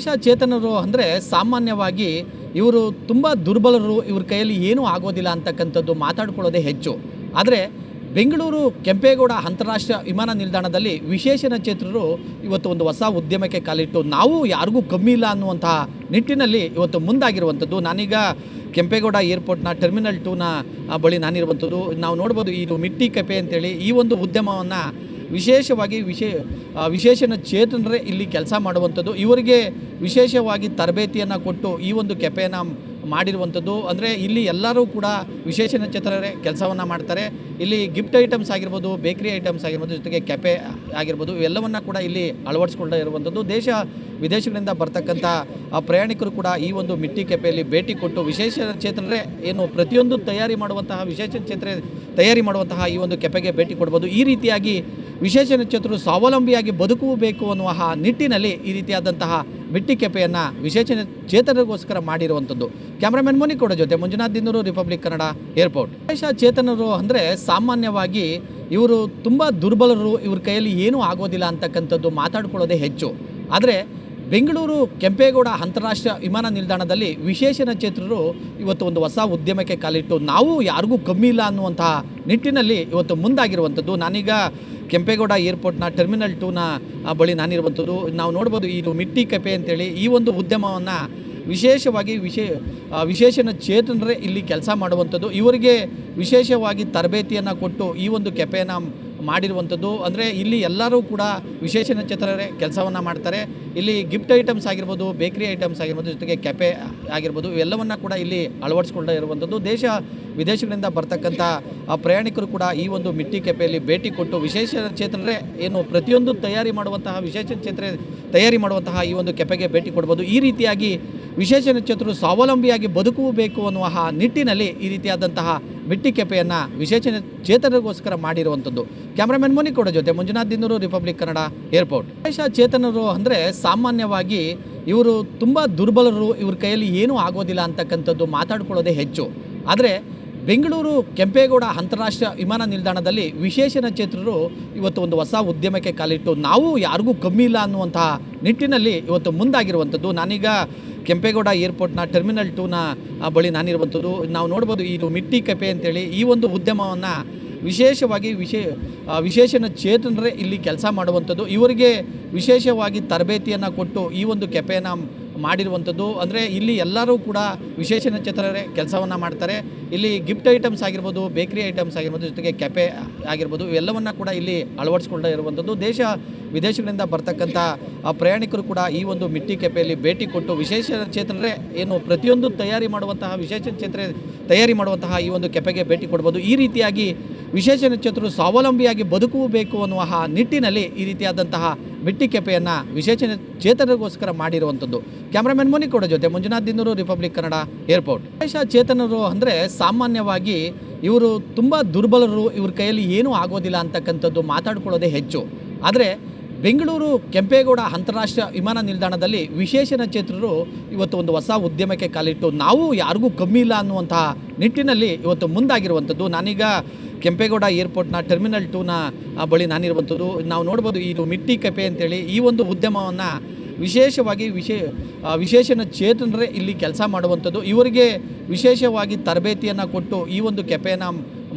ವಿಶೇಷ ಚೇತನರು ಅಂದರೆ ಸಾಮಾನ್ಯವಾಗಿ ಇವರು ತುಂಬ ದುರ್ಬಲರು, ಇವ್ರ ಕೈಯಲ್ಲಿ ಏನೂ ಆಗೋದಿಲ್ಲ ಅಂತಕ್ಕಂಥದ್ದು ಮಾತಾಡ್ಕೊಳ್ಳೋದೇ ಹೆಚ್ಚು. ಆದರೆ ಬೆಂಗಳೂರು ಕೆಂಪೇಗೌಡ ಅಂತಾರಾಷ್ಟ್ರೀಯ ವಿಮಾನ ನಿಲ್ದಾಣದಲ್ಲಿ ವಿಶೇಷಚೇತನರು ಇವತ್ತು ಒಂದು ಹೊಸ ಉದ್ಯಮಕ್ಕೆ ಕಾಲಿಟ್ಟು ನಾವು ಯಾರಿಗೂ ಕಮ್ಮಿ ಇಲ್ಲ ಅನ್ನುವಂತಹ ನಿಟ್ಟಿನಲ್ಲಿ ಇವತ್ತು ಮುಂದಾಗಿರುವಂಥದ್ದು. ನಾನೀಗ ಕೆಂಪೇಗೌಡ ಏರ್ಪೋರ್ಟ್ನ ಟರ್ಮಿನಲ್ 2ನ ಬಳಿ ನಾನಿರುವಂಥದ್ದು. ನಾವು ನೋಡ್ಬೋದು ಇದು ಮಿಟ್ಟಿ ಕೆಫೆ ಅಂತೇಳಿ ಈ ಒಂದು ಉದ್ಯಮವನ್ನು ವಿಶೇಷವಾಗಿ ವಿಶೇಷಚೇತನರೇ ಇಲ್ಲಿ ಕೆಲಸ ಮಾಡುವಂಥದ್ದು. ಇವರಿಗೆ ವಿಶೇಷವಾಗಿ ತರಬೇತಿಯನ್ನು ಕೊಟ್ಟು ಈ ಒಂದು ಕೆಫೆನ ಮಾಡಿರುವಂಥದ್ದು. ಅಂದರೆ ಇಲ್ಲಿ ಎಲ್ಲರೂ ಕೂಡ ವಿಶೇಷಚೇತನರೇ ಕೆಲಸವನ್ನು ಮಾಡ್ತಾರೆ. ಇಲ್ಲಿ ಗಿಫ್ಟ್ ಐಟಮ್ಸ್ ಆಗಿರ್ಬೋದು, ಬೇಕರಿ ಐಟಮ್ಸ್ ಆಗಿರ್ಬೋದು, ಜೊತೆಗೆ ಕೆಫೆ ಆಗಿರ್ಬೋದು, ಇವೆಲ್ಲವನ್ನು ಕೂಡ ಇಲ್ಲಿ ಅಳವಡಿಸ್ಕೊಳ್ತಾ ಇರುವಂಥದ್ದು. ದೇಶ ವಿದೇಶಗಳಿಂದ ಬರ್ತಕ್ಕಂಥ ಪ್ರಯಾಣಿಕರು ಕೂಡ ಈ ಒಂದು ಮಿಟ್ಟಿ ಕೆಫೆಯಲ್ಲಿ ಭೇಟಿ ಕೊಟ್ಟು ವಿಶೇಷಚೇತನರೇ ಏನು ಪ್ರತಿಯೊಂದು ತಯಾರಿ ಮಾಡುವಂತಹ ಈ ಒಂದು ಕೆಫೆಗೆ ಭೇಟಿ ಕೊಡ್ಬೋದು. ಈ ರೀತಿಯಾಗಿ ವಿಶೇಷಚೇತನರು ಸ್ವಾವಲಂಬಿಯಾಗಿ ಬದುಕಬೇಕು ಅನ್ನುವ ನಿಟ್ಟಿನಲ್ಲಿ ಈ ರೀತಿಯಾದಂತಹ ಮಿಟ್ಟಿ ಕೆಫೆಯನ್ನು ವಿಶೇಷಚೇತನರಿಗೋಸ್ಕರ ಮಾಡಿರುವಂಥದ್ದು. ಕ್ಯಾಮ್ರಾಮನ್ ಮೋನಿಕೋಡ ಜೊತೆ ಮಂಜುನಾಥ್ ದಿನ್ನೂರು, ರಿಪಬ್ಲಿಕ್ ಕನ್ನಡ, ಏರ್ಪೋರ್ಟ್. ವಿಶೇಷಚೇತನರು ಅಂದರೆ ಸಾಮಾನ್ಯವಾಗಿ ಇವರು ತುಂಬ ದುರ್ಬಲರು, ಇವ್ರ ಕೈಯಲ್ಲಿ ಏನೂ ಆಗೋದಿಲ್ಲ ಅಂತಕ್ಕಂಥದ್ದು ಮಾತಾಡ್ಕೊಳ್ಳೋದೇ ಹೆಚ್ಚು. ಆದರೆ ಬೆಂಗಳೂರು ಕೆಂಪೇಗೌಡ ಅಂತಾರಾಷ್ಟ್ರೀಯ ವಿಮಾನ ನಿಲ್ದಾಣದಲ್ಲಿ ವಿಶೇಷಚೇತನರು ಇವತ್ತು ಒಂದು ಹೊಸ ಉದ್ಯಮಕ್ಕೆ ಕಾಲಿಟ್ಟು ನಾವು ಯಾರಿಗೂ ಕಮ್ಮಿ ಇಲ್ಲ ಅನ್ನುವಂತಹ ನಿಟ್ಟಿನಲ್ಲಿ ಇವತ್ತು ಮುಂದಾಗಿರುವಂಥದ್ದು. ನಾನೀಗ ಕೆಂಪೇಗೌಡ ಏರ್ಪೋರ್ಟ್ನ ಟರ್ಮಿನಲ್ 2ನ ಬಳಿ ನಾನಿರುವಂಥದ್ದು. ನಾವು ನೋಡ್ಬೋದು ಇದು ಮಿಟ್ಟಿ ಕೆಫೆ ಅಂತೇಳಿ ಈ ಒಂದು ಉದ್ಯಮವನ್ನು ವಿಶೇಷವಾಗಿ ವಿಶೇಷಚೇತನರೇ ಇಲ್ಲಿ ಕೆಲಸ ಮಾಡುವಂಥದ್ದು. ಇವರಿಗೆ ವಿಶೇಷವಾಗಿ ತರಬೇತಿಯನ್ನು ಕೊಟ್ಟು ಈ ಒಂದು ಕೆಫೆನ ಮಾಡಿರುವಂಥದ್ದು. ಅಂದರೆ ಇಲ್ಲಿ ಎಲ್ಲರೂ ಕೂಡ ವಿಶೇಷಚೇತನರೇ ಕೆಲಸವನ್ನು ಮಾಡ್ತಾರೆ. ಇಲ್ಲಿ ಗಿಫ್ಟ್ ಐಟಮ್ಸ್ ಆಗಿರ್ಬೋದು, ಬೇಕರಿ ಐಟಮ್ಸ್ ಆಗಿರ್ಬೋದು, ಜೊತೆಗೆ ಕೆಫೆ ಆಗಿರ್ಬೋದು, ಇವೆಲ್ಲವನ್ನು ಕೂಡ ಇಲ್ಲಿ ಅಳವಡಿಸ್ಕೊಳ್ತಾ ಇರುವಂಥದ್ದು. ದೇಶ ವಿದೇಶಗಳಿಂದ ಬರ್ತಕ್ಕಂಥ ಪ್ರಯಾಣಿಕರು ಕೂಡ ಈ ಒಂದು ಮಿಟ್ಟಿ ಕೆಫೆಯಲ್ಲಿ ಭೇಟಿ ಕೊಟ್ಟು ವಿಶೇಷಚೇತನರೇ ಏನು ಪ್ರತಿಯೊಂದು ತಯಾರಿ ಮಾಡುವಂತಹ ಈ ಒಂದು ಕೆಫೆಗೆ ಭೇಟಿ ಕೊಡ್ಬೋದು. ಈ ರೀತಿಯಾಗಿ ವಿಶೇಷಚೇತನರು ಸ್ವಾವಲಂಬಿಯಾಗಿ ಬದುಕಬೇಕು ಅನ್ನುವ ನಿಟ್ಟಿನಲ್ಲಿ ಈ ರೀತಿಯಾದಂತಹ ಮಿಟ್ಟಿ ಕೆಫೆಯನ್ನು ವಿಶೇಷಚೇತನರಿಗೋಸ್ಕರ ಮಾಡಿರುವಂಥದ್ದು. ಕ್ಯಾಮ್ರಾಮನ್ ಮೋನಿಕೋಡ ಜೊತೆ ಮಂಜುನಾಥ್ ದಿನ್ನೂರು, ರಿಪಬ್ಲಿಕ್ ಕನ್ನಡ, ಏರ್ಪೋರ್ಟ್. ವಿಶೇಷಚೇತನರು ಅಂದರೆ ಸಾಮಾನ್ಯವಾಗಿ ಇವರು ತುಂಬ ದುರ್ಬಲರು, ಇವ್ರ ಕೈಯಲ್ಲಿ ಏನೂ ಆಗೋದಿಲ್ಲ ಅಂತಕ್ಕಂಥದ್ದು ಮಾತಾಡ್ಕೊಳ್ಳೋದೇ ಹೆಚ್ಚು. ಆದರೆ ಬೆಂಗಳೂರು ಕೆಂಪೇಗೌಡ ಅಂತಾರಾಷ್ಟ್ರೀಯ ವಿಮಾನ ನಿಲ್ದಾಣದಲ್ಲಿ ವಿಶೇಷಚೇತನರು ಇವತ್ತು ಒಂದು ಹೊಸ ಉದ್ಯಮಕ್ಕೆ ಕಾಲಿಟ್ಟು ನಾವು ಯಾರಿಗೂ ಕಮ್ಮಿ ಇಲ್ಲ ಅನ್ನುವಂತಹ ನಿಟ್ಟಿನಲ್ಲಿ ಇವತ್ತು ಮುಂದಾಗಿರುವಂಥದ್ದು. ನಾನೀಗ ಕೆಂಪೇಗೌಡ ಏರ್ಪೋರ್ಟ್ನ ಟರ್ಮಿನಲ್ 2ನ ಬಳಿ ನಾನಿರುವಂಥದ್ದು. ನಾವು ನೋಡ್ಬೋದು ಇದು ಮಿಟ್ಟಿ ಕೆಫೆ ಅಂತೇಳಿ ಈ ಒಂದು ಉದ್ಯಮವನ್ನು ವಿಶೇಷವಾಗಿ ವಿಶೇಷಚೇತನರೇ ಇಲ್ಲಿ ಕೆಲಸ ಮಾಡುವಂಥದ್ದು. ಇವರಿಗೆ ವಿಶೇಷವಾಗಿ ತರಬೇತಿಯನ್ನು ಕೊಟ್ಟು ಈ ಒಂದು ಕೆಫೆನ ಮಾಡಿರುವಂಥದ್ದು. ಅಂದರೆ ಇಲ್ಲಿ ಎಲ್ಲರೂ ಕೂಡ ವಿಶೇಷಚೇತನರೇ ಕೆಲಸವನ್ನು ಮಾಡ್ತಾರೆ. ಇಲ್ಲಿ ಗಿಫ್ಟ್ ಐಟಮ್ಸ್ ಆಗಿರ್ಬೋದು, ಬೇಕರಿ ಐಟಮ್ಸ್ ಆಗಿರ್ಬೋದು, ಜೊತೆಗೆ ಕೆಫೆ ಆಗಿರ್ಬೋದು, ಇವೆಲ್ಲವನ್ನು ಕೂಡ ಇಲ್ಲಿ ಅಳವಡಿಸ್ಕೊಳ್ತಾ ಇರುವಂಥದ್ದು. ದೇಶ ವಿದೇಶಗಳಿಂದ ಬರ್ತಕ್ಕಂಥ ಪ್ರಯಾಣಿಕರು ಕೂಡ ಈ ಒಂದು ಮಿಟ್ಟಿ ಕೆಫೆಯಲ್ಲಿ ಭೇಟಿ ಕೊಟ್ಟು ವಿಶೇಷಚೇತನರೇ ಏನು ಪ್ರತಿಯೊಂದು ತಯಾರಿ ಮಾಡುವಂತಹ ಈ ಒಂದು ಕೆಫೆಗೆ ಭೇಟಿ ಕೊಡ್ಬೋದು. ಈ ರೀತಿಯಾಗಿ ವಿಶೇಷಚೇತನರು ಸ್ವಾವಲಂಬಿಯಾಗಿ ಬದುಕಬೇಕು ಅನ್ನುವ ನಿಟ್ಟಿನಲ್ಲಿ ಈ ರೀತಿಯಾದಂತಹ ಮಿಟ್ಟಿ ಕೆಫೆಯನ್ನು ವಿಶೇಷಚೇತನರಿಗೋಸ್ಕರ ಮಾಡಿರುವಂಥದ್ದು. ಕ್ಯಾಮ್ರಾಮನ್ ಮೋನಿಕೋಡ ಜೊತೆ ಮಂಜುನಾಥ್ ದಿನ್ನೂರು, ರಿಪಬ್ಲಿಕ್ ಕನ್ನಡ, ಏರ್ಪೋರ್ಟ್. ವಿಶೇಷಚೇತನರು ಅಂದರೆ ಸಾಮಾನ್ಯವಾಗಿ ಇವರು ತುಂಬ ದುರ್ಬಲರು, ಇವ್ರ ಕೈಯಲ್ಲಿ ಏನೂ ಆಗೋದಿಲ್ಲ ಅಂತಕ್ಕಂಥದ್ದು ಮಾತಾಡ್ಕೊಳ್ಳೋದೇ ಹೆಚ್ಚು. ಆದರೆ ಬೆಂಗಳೂರು ಕೆಂಪೇಗೌಡ ಅಂತಾರಾಷ್ಟ್ರೀಯ ವಿಮಾನ ನಿಲ್ದಾಣದಲ್ಲಿ ವಿಶೇಷಚೇತನರು ಇವತ್ತು ಒಂದು ಹೊಸ ಉದ್ಯಮಕ್ಕೆ ಕಾಲಿಟ್ಟು ನಾವು ಯಾರಿಗೂ ಕಮ್ಮಿ ಇಲ್ಲ ಅನ್ನುವಂತಹ ನಿಟ್ಟಿನಲ್ಲಿ ಇವತ್ತು ಮುಂದಾಗಿರುವಂಥದ್ದು. ನಾನೀಗ ಕೆಂಪೇಗೌಡ ಏರ್ಪೋರ್ಟ್ನ ಟರ್ಮಿನಲ್ 2ನ ಬಳಿ ನಾನಿರುವಂಥದ್ದು. ನಾವು ನೋಡ್ಬೋದು ಇದು ಮಿಟ್ಟಿ ಕೆಫೆ ಅಂತೇಳಿ ಈ ಒಂದು ಉದ್ಯಮವನ್ನು ವಿಶೇಷವಾಗಿ ವಿಶೇಷಚೇತನರೇ ಇಲ್ಲಿ ಕೆಲಸ ಮಾಡುವಂಥದ್ದು. ಇವರಿಗೆ ವಿಶೇಷವಾಗಿ ತರಬೇತಿಯನ್ನು ಕೊಟ್ಟು ಈ ಒಂದು ಕೆಫೆನ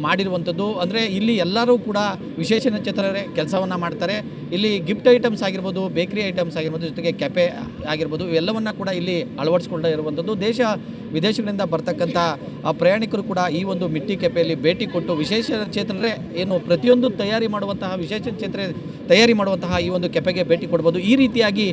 ಮಾಡಿರುವಂಥದ್ದು. ಅಂದರೆ ಇಲ್ಲಿ ಎಲ್ಲರೂ ಕೂಡ ವಿಶೇಷಚೇತನರೇ ಕೆಲಸವನ್ನು ಮಾಡ್ತಾರೆ. ಇಲ್ಲಿ ಗಿಫ್ಟ್ ಐಟಮ್ಸ್ ಆಗಿರ್ಬೋದು, ಬೇಕರಿ ಐಟಮ್ಸ್ ಆಗಿರ್ಬೋದು, ಜೊತೆಗೆ ಕೆಫೆ ಆಗಿರ್ಬೋದು, ಇವೆಲ್ಲವನ್ನು ಕೂಡ ಇಲ್ಲಿ ಅಳವಡಿಸ್ಕೊಳ್ತಾ ಇರುವಂಥದ್ದು. ದೇಶ ವಿದೇಶಗಳಿಂದ ಬರ್ತಕ್ಕಂಥ ಪ್ರಯಾಣಿಕರು ಕೂಡ ಈ ಒಂದು ಮಿಟ್ಟಿ ಕೆಫೆಯಲ್ಲಿ ಭೇಟಿ ಕೊಟ್ಟು ವಿಶೇಷಚೇತನರೇ ಏನು ಪ್ರತಿಯೊಂದು ತಯಾರಿ ಮಾಡುವಂತಹ ಈ ಒಂದು ಕೆಫೆಗೆ ಭೇಟಿ ಕೊಡ್ಬೋದು. ಈ ರೀತಿಯಾಗಿ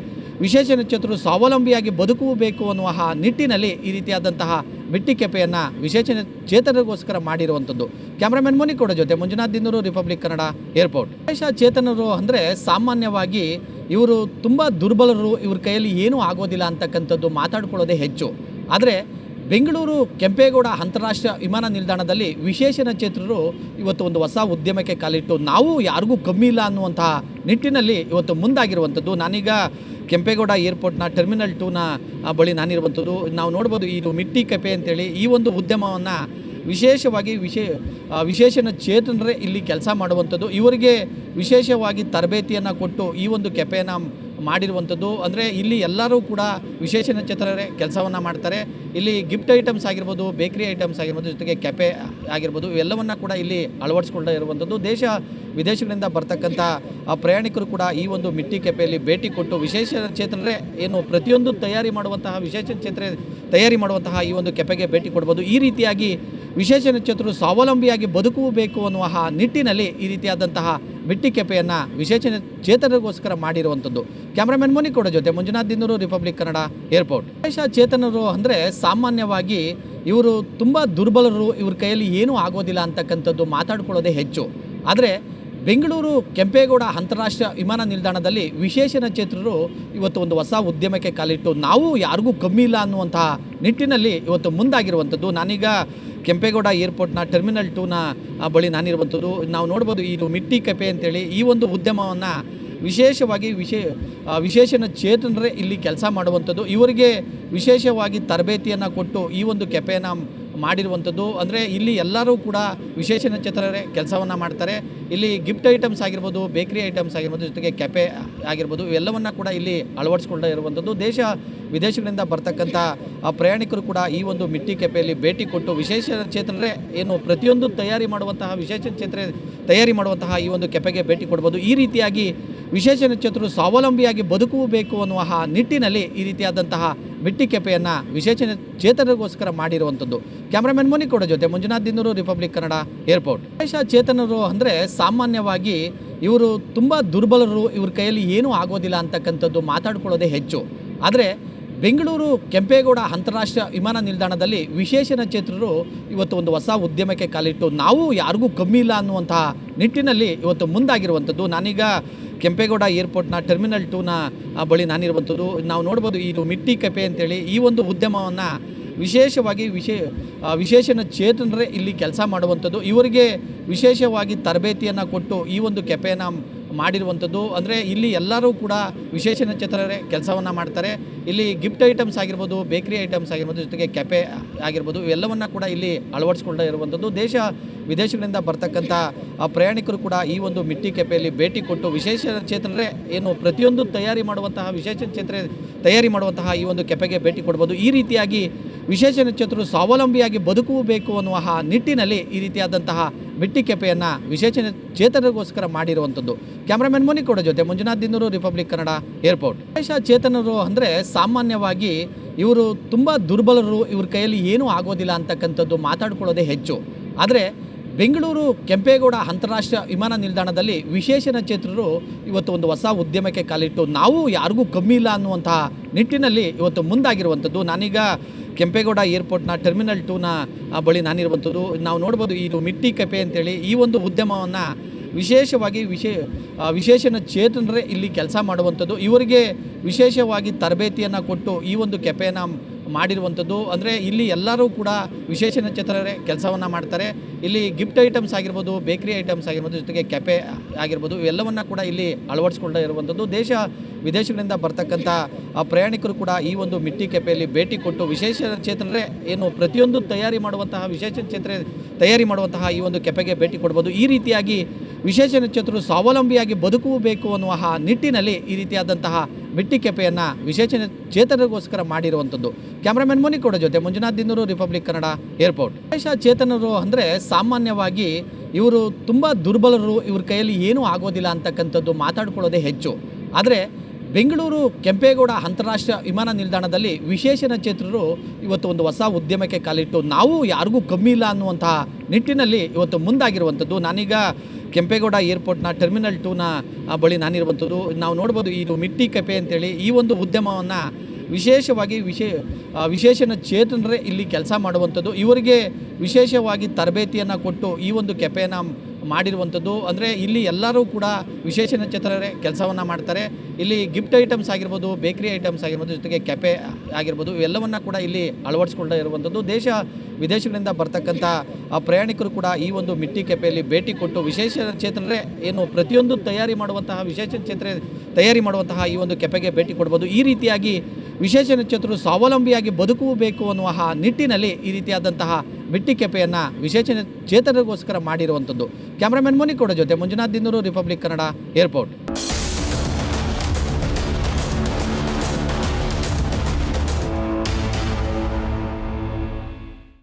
ವಿಶೇಷಚೇತನರು ಸ್ವಾವಲಂಬಿಯಾಗಿ ಬದುಕಬೇಕು ಅನ್ನುವ ನಿಟ್ಟಿನಲ್ಲಿ ಈ ರೀತಿಯಾದಂತಹ ಮಿಟ್ಟಿ ಕೆಫೆಯನ್ನು ವಿಶೇಷಚೇತನರಿಗೋಸ್ಕರ ಮಾಡಿರುವಂಥದ್ದು. ಕ್ಯಾಮ್ರಾಮನ್ ಮೋನಿಕೋಡ ಜೊತೆ ಮಂಜುನಾಥ್ ದಿನ್ನೂರು, ರಿಪಬ್ಲಿಕ್ ಕನ್ನಡ, ಏರ್ಪೋರ್ಟ್. ವಿಶೇಷಚೇತನರು ಅಂದರೆ ಸಾಮಾನ್ಯವಾಗಿ ಇವರು ತುಂಬ ದುರ್ಬಲರು, ಇವ್ರ ಕೈಯಲ್ಲಿ ಏನೂ ಆಗೋದಿಲ್ಲ ಅಂತಕ್ಕಂಥದ್ದು ಮಾತಾಡ್ಕೊಳ್ಳೋದೇ ಹೆಚ್ಚು. ಆದರೆ ಬೆಂಗಳೂರು ಕೆಂಪೇಗೌಡ ಅಂತಾರಾಷ್ಟ್ರೀಯ ವಿಮಾನ ನಿಲ್ದಾಣದಲ್ಲಿ ವಿಶೇಷಚೇತನರು ಇವತ್ತು ಒಂದು ಹೊಸ ಉದ್ಯಮಕ್ಕೆ ಕಾಲಿಟ್ಟು ನಾವು ಯಾರಿಗೂ ಕಮ್ಮಿ ಇಲ್ಲ ಅನ್ನುವಂತಹ ನಿಟ್ಟಿನಲ್ಲಿ ಇವತ್ತು ಮುಂದಾಗಿರುವಂಥದ್ದು. ನಾನೀಗ ಕೆಂಪೇಗೌಡ ಏರ್ಪೋರ್ಟ್ನ ಟರ್ಮಿನಲ್ 2ನ ಬಳಿ ನಾನಿರುವಂಥದ್ದು. ನಾವು ನೋಡ್ಬೋದು ಇದು ಮಿಟ್ಟಿ ಕೆಫೆ ಅಂತೇಳಿ ಈ ಒಂದು ಉದ್ಯಮವನ್ನು ವಿಶೇಷವಾಗಿ ವಿಶೇಷಚೇತನರೇ ಇಲ್ಲಿ ಕೆಲಸ ಮಾಡುವಂಥದ್ದು. ಇವರಿಗೆ ವಿಶೇಷವಾಗಿ ತರಬೇತಿಯನ್ನು ಕೊಟ್ಟು ಈ ಒಂದು ಕೆಫೆನ ಮಾಡಿರುವಂಥದ್ದು. ಅಂದರೆ ಇಲ್ಲಿ ಎಲ್ಲರೂ ಕೂಡ ವಿಶೇಷಚೇತನರೇ ಕೆಲಸವನ್ನು ಮಾಡ್ತಾರೆ. ಇಲ್ಲಿ ಗಿಫ್ಟ್ ಐಟಮ್ಸ್ ಆಗಿರ್ಬೋದು, ಬೇಕರಿ ಐಟಮ್ಸ್ ಆಗಿರ್ಬೋದು, ಜೊತೆಗೆ ಕೆಫೆ ಆಗಿರ್ಬೋದು, ಇವೆಲ್ಲವನ್ನು ಕೂಡ ಇಲ್ಲಿ ಅಳವಡಿಸ್ಕೊಂಡೇ ಇರುವಂಥದ್ದು. ದೇಶ ವಿದೇಶಗಳಿಂದ ಬರ್ತಕ್ಕಂಥ ಪ್ರಯಾಣಿಕರು ಕೂಡ ಈ ಒಂದು ಮಿಟ್ಟಿ ಕೆಫೆಯಲ್ಲಿ ಭೇಟಿ ಕೊಟ್ಟು ವಿಶೇಷಚೇತನರೇ ಏನು ಪ್ರತಿಯೊಂದು ತಯಾರಿ ಮಾಡುವಂತಹ ಈ ಒಂದು ಕೆಫೆಗೆ ಭೇಟಿ ಕೊಡ್ಬೋದು. ಈ ರೀತಿಯಾಗಿ ವಿಶೇಷಚೇತನರು ಸ್ವಾವಲಂಬಿಯಾಗಿ ಬದುಕಬೇಕು ಅನ್ನುವ ನಿಟ್ಟಿನಲ್ಲಿ ಈ ರೀತಿಯಾದಂತಹ ಮಿಟ್ಟಿ ಕೆಫೆಯನ್ನು ವಿಶೇಷಚೇತನರಿಗೋಸ್ಕರ ಮಾಡಿರುವಂಥದ್ದು. ಕ್ಯಾಮ್ರಾಮನ್ ಮುನಿಕೋಡ ಜೊತೆ ಮಂಜುನಾಥ್ ದಿನ್ನೂರು, ರಿಪಬ್ಲಿಕ್ ಕನ್ನಡ, ಏರ್ಪೋರ್ಟ್. ವಿಶೇಷಚೇತನರು ಅಂದರೆ ಸಾಮಾನ್ಯವಾಗಿ ಇವರು ತುಂಬ ದುರ್ಬಲರು, ಇವ್ರ ಕೈಯಲ್ಲಿ ಏನೂ ಆಗೋದಿಲ್ಲ ಅಂತಕ್ಕಂಥದ್ದು ಮಾತಾಡ್ಕೊಳ್ಳೋದೇ ಹೆಚ್ಚು. ಆದರೆ ಬೆಂಗಳೂರು ಕೆಂಪೇಗೌಡ ಅಂತಾರಾಷ್ಟ್ರೀಯ ವಿಮಾನ ನಿಲ್ದಾಣದಲ್ಲಿ ವಿಶೇಷಚೇತನರು ಇವತ್ತು ಒಂದು ಹೊಸ ಉದ್ಯಮಕ್ಕೆ ಕಾಲಿಟ್ಟು ನಾವು ಯಾರಿಗೂ ಕಮ್ಮಿ ಇಲ್ಲ ಅನ್ನುವಂತಹ ನಿಟ್ಟಿನಲ್ಲಿ ಇವತ್ತು ಮುಂದಾಗಿರುವಂಥದ್ದು. ನಾನೀಗ ಕೆಂಪೇಗೌಡ ಏರ್ಪೋರ್ಟ್ನ ಟರ್ಮಿನಲ್ 2ನ ಬಳಿ ನಾನಿರುವಂಥದ್ದು. ನಾವು ನೋಡ್ಬೋದು ಇದು ಮಿಟ್ಟಿ ಕೆಫೆ ಅಂತೇಳಿ ಈ ಒಂದು ಉದ್ಯಮವನ್ನು ವಿಶೇಷವಾಗಿ ವಿಶೇಷಚೇತನರೇ ಇಲ್ಲಿ ಕೆಲಸ ಮಾಡುವಂಥದ್ದು. ಇವರಿಗೆ ವಿಶೇಷವಾಗಿ ತರಬೇತಿಯನ್ನು ಕೊಟ್ಟು ಈ ಒಂದು ಕೆಫೆಯನ್ನು ಮಾಡಿರುವಂಥದ್ದು. ಅಂದರೆ ಇಲ್ಲಿ ಎಲ್ಲರೂ ಕೂಡ ವಿಶೇಷಚೇತನರೇ ಕೆಲಸವನ್ನು ಮಾಡ್ತಾರೆ. ಇಲ್ಲಿ ಗಿಫ್ಟ್ ಐಟಮ್ಸ್ ಆಗಿರ್ಬೋದು, ಬೇಕರಿ ಐಟಮ್ಸ್ ಆಗಿರ್ಬೋದು, ಜೊತೆಗೆ ಕೆಫೆ ಆಗಿರ್ಬೋದು, ಇವೆಲ್ಲವನ್ನು ಕೂಡ ಇಲ್ಲಿ ಅಳವಡಿಸ್ಕೊಂಡೇ ಇರುವಂಥದ್ದು. ದೇಶ ವಿದೇಶಗಳಿಂದ ಬರ್ತಕ್ಕಂಥ ಪ್ರಯಾಣಿಕರು ಕೂಡ ಈ ಒಂದು ಮಿಟ್ಟಿ ಕೆಫೆಯಲ್ಲಿ ಭೇಟಿ ಕೊಟ್ಟು ವಿಶೇಷಚೇತನರೇ ಏನು ಪ್ರತಿಯೊಂದು ತಯಾರಿ ಮಾಡುವಂತಹ ಈ ಒಂದು ಕೆಫೆಗೆ ಭೇಟಿ ಕೊಡ್ಬೋದು. ಈ ರೀತಿಯಾಗಿ ವಿಶೇಷಚೇತನರು ಸ್ವಾವಲಂಬಿಯಾಗಿ ಬದುಕಬೇಕು ಅನ್ನುವ ನಿಟ್ಟಿನಲ್ಲಿ ಈ ರೀತಿಯಾದಂತಹ ಮಿಟ್ಟಿ ಕೆಫೆಯನ್ನು ವಿಶೇಷಚೇತನರಿಗೋಸ್ಕರ ಮಾಡಿರುವಂಥದ್ದು. ಕ್ಯಾಮ್ರಾಮನ್ ಮುನಿಕೋಡ ಜೊತೆ ಮಂಜುನಾಥ್ ದಿನ್ನೂರು, ರಿಪಬ್ಲಿಕ್ ಕನ್ನಡ, ಏರ್ಪೋರ್ಟ್. ವಿಶೇಷಚೇತನರು ಅಂದರೆ ಸಾಮಾನ್ಯವಾಗಿ ಇವರು ತುಂಬ ದುರ್ಬಲರು, ಇವ್ರ ಕೈಯಲ್ಲಿ ಏನೂ ಆಗೋದಿಲ್ಲ ಅಂತಕ್ಕಂಥದ್ದು ಮಾತಾಡ್ಕೊಳ್ಳೋದೇ ಹೆಚ್ಚು. ಆದರೆ ಬೆಂಗಳೂರು ಕೆಂಪೇಗೌಡ ಅಂತಾರಾಷ್ಟ್ರೀಯ ವಿಮಾನ ನಿಲ್ದಾಣದಲ್ಲಿ ವಿಶೇಷಚೇತನರು ಇವತ್ತು ಒಂದು ಹೊಸ ಉದ್ಯಮಕ್ಕೆ ಕಾಲಿಟ್ಟು ನಾವು ಯಾರಿಗೂ ಕಮ್ಮಿ ಇಲ್ಲ ಅನ್ನುವಂತಹ ನಿಟ್ಟಿನಲ್ಲಿ ಇವತ್ತು ಮುಂದಾಗಿರುವಂಥದ್ದು. ನಾನೀಗ ಕೆಂಪೇಗೌಡ ಏರ್ಪೋರ್ಟ್ನ ಟರ್ಮಿನಲ್ 2ನ ಬಳಿ ನಾನಿರುವಂಥದ್ದು. ನಾವು ನೋಡ್ಬೋದು ಇದು ಮಿಟ್ಟಿ ಕೆಫೆ ಅಂತೇಳಿ ಈ ಒಂದು ಉದ್ಯಮವನ್ನು ವಿಶೇಷವಾಗಿ ವಿಶೇಷಚೇತನರೇ ಇಲ್ಲಿ ಕೆಲಸ ಮಾಡುವಂಥದ್ದು. ಇವರಿಗೆ ವಿಶೇಷವಾಗಿ ತರಬೇತಿಯನ್ನು ಕೊಟ್ಟು ಈ ಒಂದು ಕೆಫೆಯನ್ನು ಮಾಡಿರುವಂಥದ್ದು. ಅಂದರೆ ಇಲ್ಲಿ ಎಲ್ಲರೂ ಕೂಡ ವಿಶೇಷಚೇತನರೇ ಕೆಲಸವನ್ನು ಮಾಡ್ತಾರೆ. ಇಲ್ಲಿ ಗಿಫ್ಟ್ ಐಟಮ್ಸ್ ಆಗಿರ್ಬೋದು, ಬೇಕರಿ ಐಟಮ್ಸ್ ಆಗಿರ್ಬೋದು, ಜೊತೆಗೆ ಕೆಫೆ ಆಗಿರ್ಬೋದು, ಇವೆಲ್ಲವನ್ನು ಕೂಡ ಇಲ್ಲಿ ಅಳವಡಿಸ್ಕೊಂಡೇ ಇರುವಂಥದ್ದು. ದೇಶ ವಿದೇಶಗಳಿಂದ ಬರ್ತಕ್ಕಂಥ ಪ್ರಯಾಣಿಕರು ಕೂಡ ಈ ಒಂದು ಮಿಟ್ಟಿ ಕೆಫೆಯಲ್ಲಿ ಭೇಟಿ ಕೊಟ್ಟು ವಿಶೇಷಚೇತನರೇ ಏನು ಪ್ರತಿಯೊಂದು ತಯಾರಿ ಮಾಡುವಂತಹ ಈ ಒಂದು ಕೆಫೆಗೆ ಭೇಟಿ ಕೊಡ್ಬೋದು. ಈ ರೀತಿಯಾಗಿ ವಿಶೇಷಚೇತನರು ಸ್ವಾವಲಂಬಿಯಾಗಿ ಬದುಕಬೇಕು ಅನ್ನುವ ನಿಟ್ಟಿನಲ್ಲಿ ಈ ರೀತಿಯಾದಂತಹ ಮಿಟ್ಟಿ ಕೆಫೆಯನ್ನು ವಿಶೇಷಚೇತನರಿಗೋಸ್ಕರ ಮಾಡಿರುವಂಥದ್ದು. ಕ್ಯಾಮ್ರಾಮನ್ ಮುನಿಕೋಡ ಜೊತೆ ಮಂಜುನಾಥ್ ದಿನ್ನೂರು, ರಿಪಬ್ಲಿಕ್ ಕನ್ನಡ, ಏರ್ಪೋರ್ಟ್. ವಿಶೇಷಚೇತನರು ಅಂದರೆ ಸಾಮಾನ್ಯವಾಗಿ ಇವರು ತುಂಬ ದುರ್ಬಲರು, ಇವ್ರ ಕೈಯಲ್ಲಿ ಏನೂ ಆಗೋದಿಲ್ಲ ಅಂತಕ್ಕಂಥದ್ದು ಮಾತಾಡ್ಕೊಳ್ಳೋದೇ ಹೆಚ್ಚು. ಆದರೆ ಬೆಂಗಳೂರು ಕೆಂಪೇಗೌಡ ಅಂತಾರಾಷ್ಟ್ರೀಯ ವಿಮಾನ ನಿಲ್ದಾಣದಲ್ಲಿ ವಿಶೇಷಚೇತನರು ಇವತ್ತು ಒಂದು ಹೊಸ ಉದ್ಯಮಕ್ಕೆ ಕಾಲಿಟ್ಟು ನಾವು ಯಾರಿಗೂ ಕಮ್ಮಿ ಇಲ್ಲ ಅನ್ನುವಂತಹ ನಿಟ್ಟಿನಲ್ಲಿ ಇವತ್ತು ಮುಂದಾಗಿರುವಂಥದ್ದು. ನಾನೀಗ ಕೆಂಪೇಗೌಡ ಏರ್ಪೋರ್ಟ್ನ ಟರ್ಮಿನಲ್ 2ನ ಬಳಿ ನಾನಿರುವಂಥದ್ದು. ನಾವು ನೋಡ್ಬೋದು ಇದು ಮಿಟ್ಟಿ ಕೆಫೆ ಅಂತೇಳಿ ಈ ಒಂದು ಉದ್ಯಮವನ್ನು ವಿಶೇಷವಾಗಿ ವಿಶೇಷಚೇತನರೇ ಇಲ್ಲಿ ಕೆಲಸ ಮಾಡುವಂಥದ್ದು. ಇವರಿಗೆ ವಿಶೇಷವಾಗಿ ತರಬೇತಿಯನ್ನು ಕೊಟ್ಟು ಈ ಒಂದು ಕೆಫೆಯನ್ನು ಮಾಡಿರುವಂಥದ್ದು. ಅಂದರೆ ಇಲ್ಲಿ ಎಲ್ಲರೂ ಕೂಡ ವಿಶೇಷಚೇತನರೇ ಕೆಲಸವನ್ನು ಮಾಡ್ತಾರೆ. ಇಲ್ಲಿ ಗಿಫ್ಟ್ ಐಟಮ್ಸ್ ಆಗಿರ್ಬೋದು, ಬೇಕರಿ ಐಟಮ್ಸ್ ಆಗಿರ್ಬೋದು, ಜೊತೆಗೆ ಕೆಫೆ ಆಗಿರ್ಬೋದು, ಇವೆಲ್ಲವನ್ನು ಕೂಡ ಇಲ್ಲಿ ಅಳವಡಿಸ್ಕೊಂಡೇ ಇರುವಂಥದ್ದು. ದೇಶ ವಿದೇಶಗಳಿಂದ ಬರ್ತಕ್ಕಂಥ ಪ್ರಯಾಣಿಕರು ಕೂಡ ಈ ಒಂದು ಮಿಟ್ಟಿ ಕೆಫೆಯಲ್ಲಿ ಭೇಟಿ ಕೊಟ್ಟು ವಿಶೇಷಚೇತನರೇ ಏನು ಪ್ರತಿಯೊಂದು ತಯಾರಿ ಮಾಡುವಂತಹ ಈ ಒಂದು ಕೆಫೆಗೆ ಭೇಟಿ ಕೊಡ್ಬೋದು. ಈ ರೀತಿಯಾಗಿ ವಿಶೇಷಚೇತನರು ಸ್ವಾವಲಂಬಿಯಾಗಿ ಬದುಕಬೇಕು ಅನ್ನುವ ನಿಟ್ಟಿನಲ್ಲಿ ಈ ರೀತಿಯಾದಂತಹ ಮಿಟ್ಟಿ ಕೆಫೆಯನ್ನು ವಿಶೇಷಚೇತನರಿಗೋಸ್ಕರ ಮಾಡಿರುವಂಥದ್ದು. ಕ್ಯಾಮ್ರಾಮನ್ ಮುನಿಕೋಡ ಜೊತೆ ಮಂಜುನಾಥ್ ದಿನ್ನೂರು, ರಿಪಬ್ಲಿಕ್ ಕನ್ನಡ, ಏರ್ಪೋರ್ಟ್. ವಿಶೇಷಚೇತನರು ಅಂದರೆ ಸಾಮಾನ್ಯವಾಗಿ ಇವರು ತುಂಬ ದುರ್ಬಲರು, ಇವ್ರ ಕೈಯಲ್ಲಿ ಏನೂ ಆಗೋದಿಲ್ಲ ಅಂತಕ್ಕಂಥದ್ದು ಮಾತಾಡ್ಕೊಳ್ಳೋದೇ ಹೆಚ್ಚು. ಆದರೆ ಬೆಂಗಳೂರು ಕೆಂಪೇಗೌಡ ಅಂತಾರಾಷ್ಟ್ರೀಯ ವಿಮಾನ ನಿಲ್ದಾಣದಲ್ಲಿ ವಿಶೇಷಚೇತನರು ಇವತ್ತು ಒಂದು ಹೊಸ ಉದ್ಯಮಕ್ಕೆ ಕಾಲಿಟ್ಟು ನಾವು ಯಾರಿಗೂ ಕಮ್ಮಿ ಇಲ್ಲ ಅನ್ನುವಂತಹ ನಿಟ್ಟಿನಲ್ಲಿ ಇವತ್ತು ಮುಂದಾಗಿರುವಂಥದ್ದು. ನಾನೀಗ ಕೆಂಪೇಗೌಡ ಏರ್ಪೋರ್ಟ್ನ ಟರ್ಮಿನಲ್ 2ನ ಬಳಿ ನಾನಿರುವಂಥದ್ದು. ನಾವು ನೋಡ್ಬೋದು ಇದು ಮಿಟ್ಟಿ ಕೆಫೆ ಅಂತೇಳಿ ಈ ಒಂದು ಉದ್ಯಮವನ್ನು ವಿಶೇಷವಾಗಿ ವಿಶೇಷಚೇತನರೇ ಇಲ್ಲಿ ಕೆಲಸ ಮಾಡುವಂಥದ್ದು. ಇವರಿಗೆ ವಿಶೇಷವಾಗಿ ತರಬೇತಿಯನ್ನು ಕೊಟ್ಟು ಈ ಒಂದು ಕೆಫೆಯನ್ನು ಮಾಡಿರುವಂಥದ್ದು. ಅಂದರೆ ಇಲ್ಲಿ ಎಲ್ಲರೂ ಕೂಡ ವಿಶೇಷಚೇತನರೇ ಕೆಲಸವನ್ನು ಮಾಡ್ತಾರೆ. ಇಲ್ಲಿ ಗಿಫ್ಟ್ ಐಟಮ್ಸ್ ಆಗಿರ್ಬೋದು, ಬೇಕರಿ ಐಟಮ್ಸ್ ಆಗಿರ್ಬೋದು, ಜೊತೆಗೆ ಕೆಫೆ ಆಗಿರ್ಬೋದು, ಇವೆಲ್ಲವನ್ನು ಕೂಡ ಇಲ್ಲಿ ಅಳವಡಿಸ್ಕೊಂಡೇ ಇರುವಂಥದ್ದು. ದೇಶ ವಿದೇಶಗಳಿಂದ ಬರ್ತಕ್ಕಂಥ ಪ್ರಯಾಣಿಕರು ಕೂಡ ಈ ಒಂದು ಮಿಟ್ಟಿ ಕೆಫೆಯಲ್ಲಿ ಭೇಟಿ ಕೊಟ್ಟು ವಿಶೇಷಚೇತನರೇ ಏನು ಪ್ರತಿಯೊಂದು ತಯಾರಿ ಮಾಡುವಂತಹ ಈ ಒಂದು ಕೆಫೆಗೆ ಭೇಟಿ ಕೊಡ್ಬೋದು. ಈ ರೀತಿಯಾಗಿ ವಿಶೇಷಚೇತನರು ಸ್ವಾವಲಂಬಿಯಾಗಿ ಬದುಕಬೇಕು ಅನ್ನುವ ನಿಟ್ಟಿನಲ್ಲಿ ಈ ರೀತಿಯಾದಂತಹ ಮಿಟ್ಟಿ ಕೆಫೆಯನ್ನು ವಿಶೇಷಚೇತನರಿಗೋಸ್ಕರ ಮಾಡಿರುವಂಥದ್ದು. ಕ್ಯಾಮ್ರಾಮನ್ ಮುನಿಕೋಡ ಜೊತೆ ಮಂಜುನಾಥ್ ದಿನ್ನೂರು, ರಿಪಬ್ಲಿಕ್ ಕನ್ನಡ, ಏರ್ಪೋರ್ಟ್.